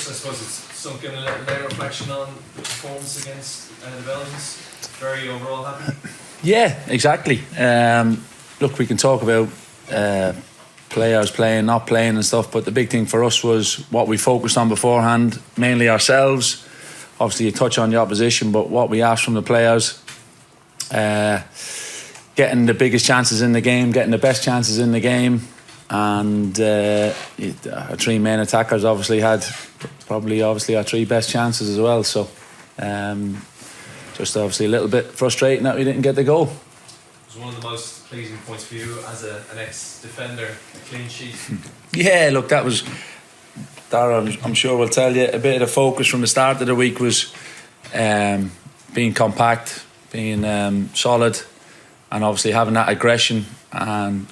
I suppose it's sunk in a little later reflection on the performance against the Belgians. Very overall happy? Yeah, exactly. Look, we can talk about players playing, not playing and stuff, but the big thing for us was what we focused on beforehand, mainly ourselves. Obviously you touch on the opposition, but what we asked from the players, getting the biggest chances in the game, getting the best chances in the game, and our three main attackers obviously had probably our three best chances as well. So just obviously a little bit frustrating that we didn't get the goal. It was one of the most pleasing points for you as an ex-defender, a clean sheet. Yeah, look, that was, Dara, I'm sure will tell you, a bit of the focus from the start of the week was being compact, being solid, and obviously having that aggression and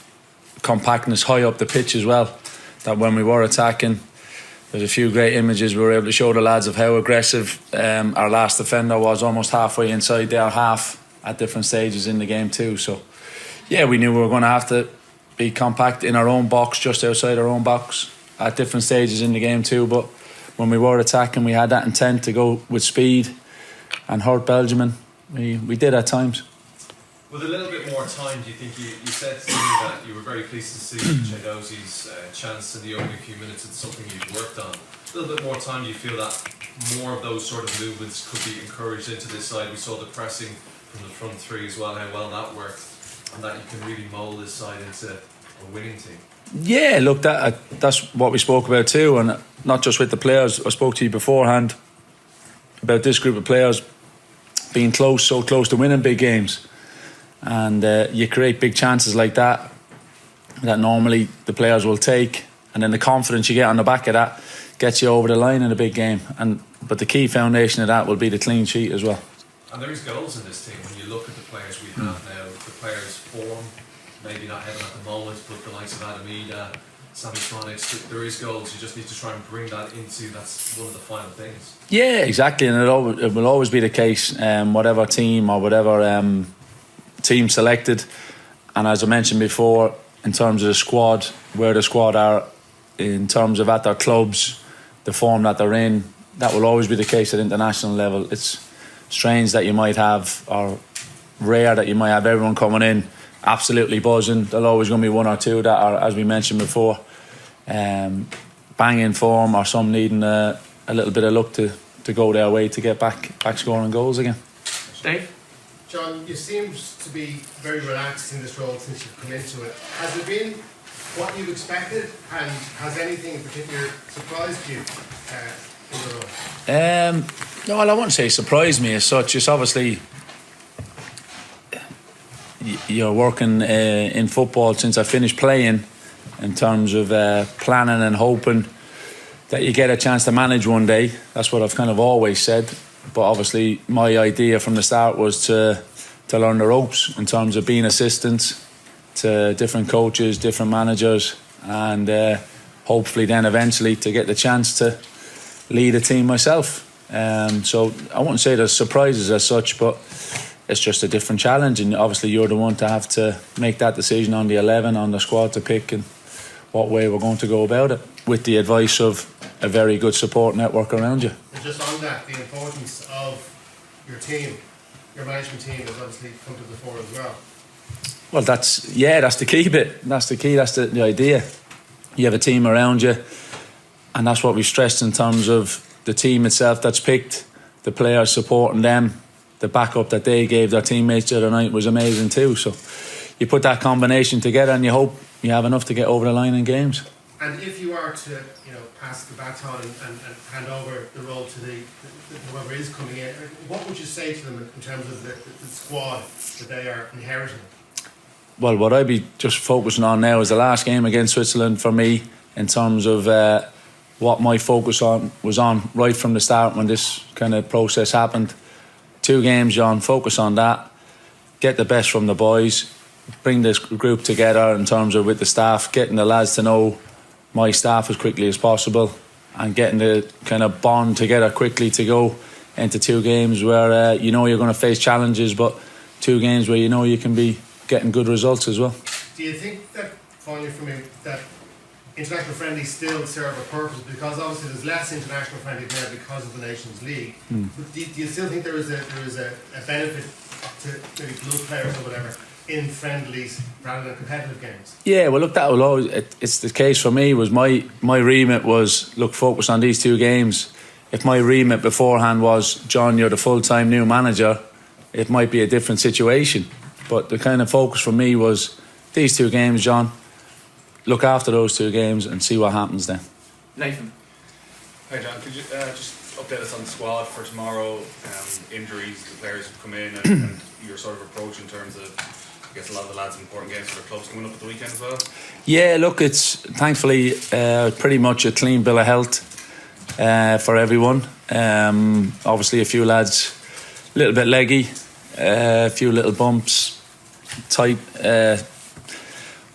compactness high up the pitch as well. That when we were attacking, there's a few great images we were able to show the lads of how aggressive our last defender was, almost halfway inside their half at different stages in the game too. So yeah, we knew we were going to have to be compact in our own box, just outside our own box at different stages in the game too. But when we were attacking, we had that intent to go with speed and hurt Belgium, and we did at times. With a little bit more time, do you think you said to me that you were very pleased to see Chedosi's chance in the opening few minutes? It's something you've worked on. A little bit more time, do you feel that more of those sort of movements could be encouraged into this side? We saw the pressing from the front three as well, how well that worked, and that you can really mould this side into a winning team. Yeah, look, that's what we spoke about too, and not just with the players. I spoke to you beforehand about this group of players being so close to winning big games. And you create big chances like that normally the players will take, and then the confidence you get on the back of that gets you over the line in a big game. But the key foundation of that will be the clean sheet as well. And there is goals in this team. When you look at the players we have now, the players' form, maybe not heaven at the moment, but the likes of Aviva, Sammy Tronics, there is goals. You just need to try and bring that into, that's one of the final things. Yeah, exactly, and it will always be the case, whatever team or whatever team selected. And as I mentioned before, in terms of the squad, where the squad are in terms of at their clubs, the form that they're in, that will always be the case at international level. It's strange that you might have, or rare that you might have everyone coming in absolutely buzzing. There's always going to be one or two that are, as we mentioned before, banging form, or some needing a little bit of luck to go their way to get back scoring goals again. Dave? John, you seem to be very relaxed in this role since you've come into it. Has it been what you expected, and has anything in particular surprised you in the role? No, well, I wouldn't say surprised me as such. It's obviously you're working in football since I finished playing, in terms of planning and hoping that you get a chance to manage one day. That's what I've kind of always said. But obviously my idea from the start was to learn the ropes in terms of being assistants to different coaches, different managers, and hopefully then eventually to get the chance to lead a team myself. So I wouldn't say there's surprises as such, but it's just a different challenge, and obviously you're the one to have to make that decision on the 11, on the squad to pick and what way we're going to go about it, with the advice of a very good support network around you. And just on that, the importance of your team, your management team, has obviously come to the fore as well. Well, that's the key bit. That's the key. That's the idea. You have a team around you, and that's what we stressed in terms of the team itself that's picked, the players supporting them, the backup that they gave their teammates the other night was amazing too. So you put that combination together and you hope you have enough to get over the line in games. And if you are to, pass the baton and hand over the role to the whoever is coming in, what would you say to them in terms of the squad that they are inheriting? Well, what I'd be just focusing on now is the last game against Switzerland for me, in terms of what my focus was on right from the start when this kind of process happened. 2 games, John, focus on that, get the best from the boys, bring this group together in terms of with the staff, getting the lads to know my staff as quickly as possible, and getting the kind of bond together quickly to go into 2 games where you're going to face challenges, but 2 games where you can be getting good results as well. Do you think that, finally for me, that international friendlies still serve a purpose? Because obviously there's less international friendlies now because of the Nations League. But do you still think there is a benefit to maybe club players or whatever in friendlies rather than competitive games? Yeah, well, look, that will always. It's the case for me. Was my remit was look, focus on these two games. If my remit beforehand was, John, you're the full-time new manager, it might be a different situation. But the kind of focus for me was these two games, John. Look after those two games and see what happens then. Nathan. Hi John, could you just update us on the squad for tomorrow, injuries, the players who've come in and your sort of approach in terms of, I guess, a lot of the lads' important games for the clubs coming up at the weekend as well? Yeah, look, it's thankfully pretty much a clean bill of health for everyone. Obviously a few lads a little bit leggy, a few little bumps, tight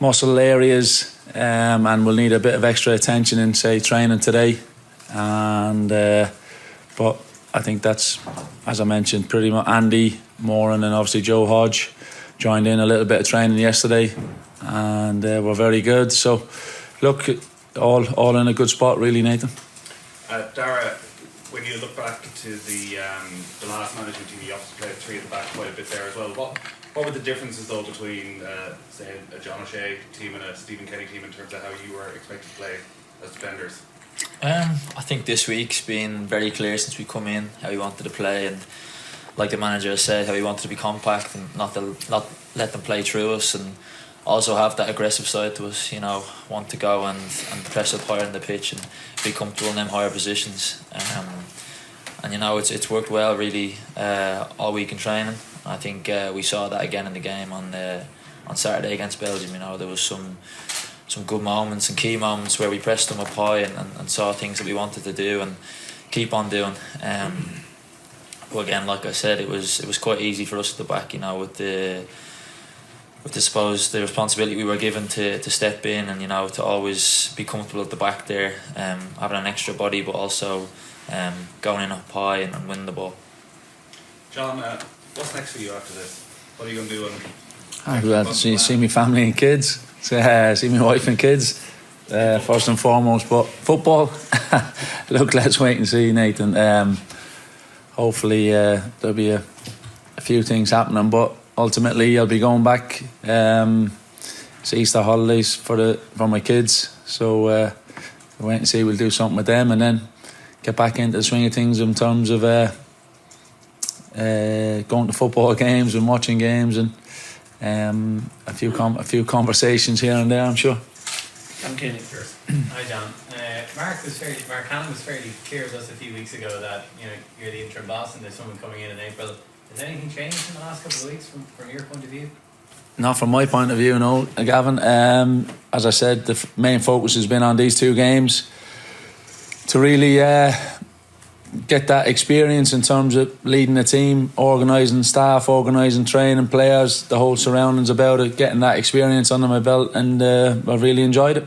muscle areas, and we'll need a bit of extra attention in, say, training today. And but I think that's, as I mentioned, pretty much Andy Moran and obviously Joe Hodge joined in a little bit of training yesterday, and we're very good. So look, all in a good spot really, Nathan. Dara, when you look back to the last management team, you obviously played three at the back quite a bit there as well. What were the differences though between say a John O'Shea team and a Stephen Kenny team in terms of how you were expected to play as defenders? I think this week's been very clear since we come in how we wanted to play, and like the manager said, how we wanted to be compact and not let them play through us, and also have that aggressive side to us. You know, want to go and press up higher in the pitch and be comfortable in them higher positions. And you know, it's worked well really all week in training. I think we saw that again in the game on Saturday against Belgium. You know, there was some good moments and key moments where we pressed them up high and saw things that we wanted to do and keep on doing. But again, like I said, it was quite easy for us at the back. You know, with the suppose the responsibility we were given to step in and, you know, to always be comfortable at the back there, having an extra body, but also going in up high and winning the ball. John, what's next for you after this? What are you going to do? I'd rather see my family and kids, see my wife and kids, first and foremost. But football, look, let's wait and see, Nathan. Hopefully there'll be a few things happening, but ultimately I'll be going back. It's Easter holidays for my kids, so we'll wait and see. We'll do something with them and then get back into the swing of things in terms of going to football games and watching games and a few conversations here and there, I'm sure. John Keane. Hi John. Mark Hannon was fairly clear with us a few weeks ago that, you know, you're the interim boss and there's someone coming in April. Has anything changed in the last couple of weeks from your point of view? Not from my point of view, no, Gavin. As I said, the main focus has been on these two games to really get that experience in terms of leading a team, organising staff, organising training players, the whole surroundings about it, getting that experience under my belt, and I've really enjoyed it.